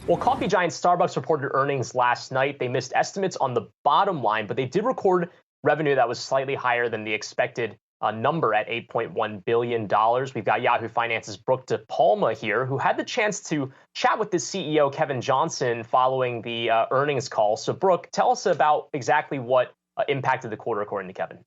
Well, coffee giant Starbucks reported earnings last night. They missed estimates on the bottom line, but they did record revenue that was slightly higher than the expected number at $8.1 billion. We've got Yahoo Finance's Brooke DiPalma here, who had the chance to chat with the CEO, Kevin Johnson, following the earnings call. So, Brooke, tell us about exactly what impacted the quarter, according to Kevin.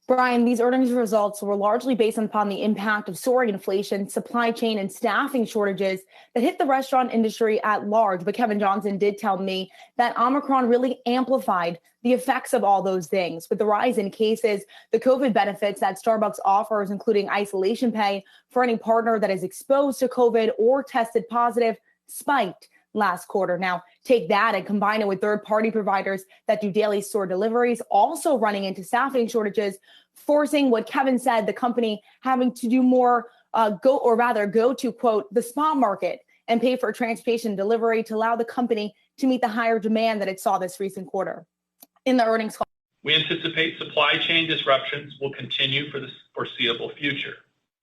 Brian, these earnings results were largely based upon the impact of soaring inflation, supply chain, and staffing shortages that hit the restaurant industry at large. But Kevin Johnson did tell me that Omicron really amplified the effects of all those things. With the rise in cases, the COVID benefits that Starbucks offers, including isolation pay for any partner that is exposed to COVID or tested positive, spiked last quarter. Now, take that and combine it with third-party providers that do daily store deliveries, also running into staffing shortages, forcing what Kevin said, the company having to do more, go to, quote, the spot market and pay for transportation delivery to allow the company to meet the higher demand that it saw this recent quarter. In the earnings call, we anticipate supply chain disruptions will continue for the foreseeable future.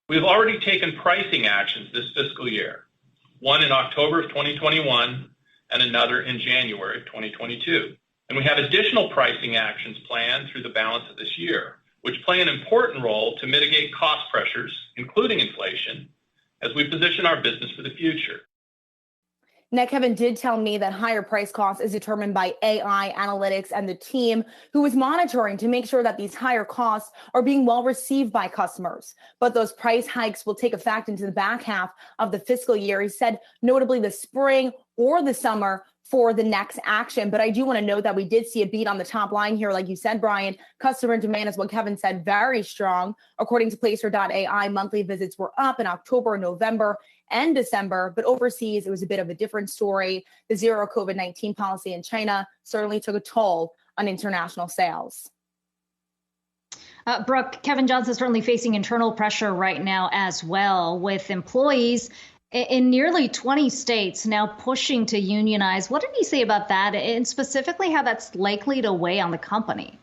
We've already taken pricing actions this fiscal year, one in October of 2021 and another in January of 2022. And we have additional pricing actions planned through the balance of this year, which play an important role to mitigate cost pressures, including inflation, as we position our business for the future. Now, Kevin did tell me that higher price cost is determined by AI analytics and the team who is monitoring to make sure that these higher costs are being well received by customers. But those price hikes will take effect into the back half of the fiscal year. He said, notably the spring or the summer for the next action. But I do want to note that we did see a beat on the top line here. Like you said, Brian, customer demand is what Kevin said, very strong. According to Placer.ai, monthly visits were up in October, November, and December. But overseas, it was a bit of a different story. The zero COVID-19 policy in China certainly took a toll on international sales. Brooke, Kevin Johnson is certainly facing internal pressure right now as well, with employees in nearly 20 states now pushing to unionize. What did he say about that, and specifically how that's likely to weigh on the company?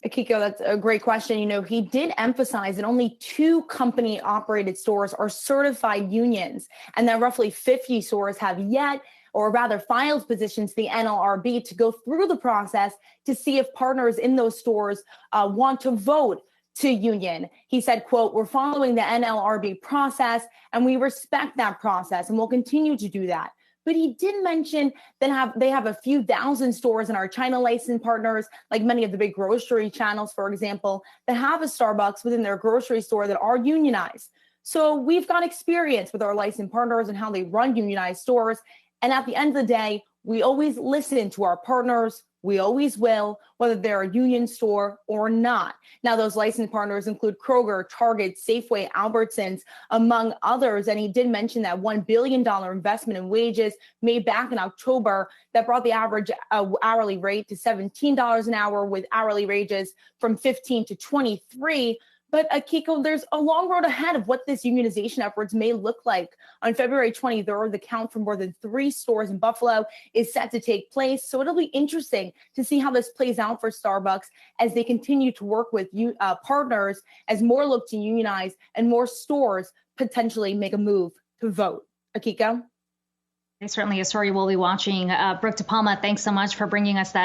Akiko, that's a great question. You know, he did emphasize that only 2 company-operated stores are certified unions, and that roughly 50 stores have yet, or rather filed petitions to the NLRB to go through the process to see if partners in those stores want to vote to union. He said, quote, "We're following the NLRB process and we respect that process and we'll continue to do that." But he did mention that they have a few thousand stores in our China licensed partners, like many of the big grocery channels, for example, that have a Starbucks within their grocery store that are unionized. So we've got experience with our licensed partners and how they run unionized stores. And at the end of the day, we always listen to our partners. We always will, whether they're a union store or not. Now, those licensed partners include Kroger, Target, Safeway, Albertsons, among others. And he did mention that $1 billion investment in wages made back in October that brought the average hourly rate to $17 an hour, with hourly wages from $15 to $23. But Akiko, there's a long road ahead of what this unionization efforts may look like. On February 23rd, the count for more than 3 stores in Buffalo is set to take place. So it'll be interesting to see how this plays out for Starbucks as they continue to work with partners, as more look to unionize and more stores potentially make a move to vote. Akiko? It's certainly a story we'll be watching. Brooke DiPalma, thanks so much for bringing us that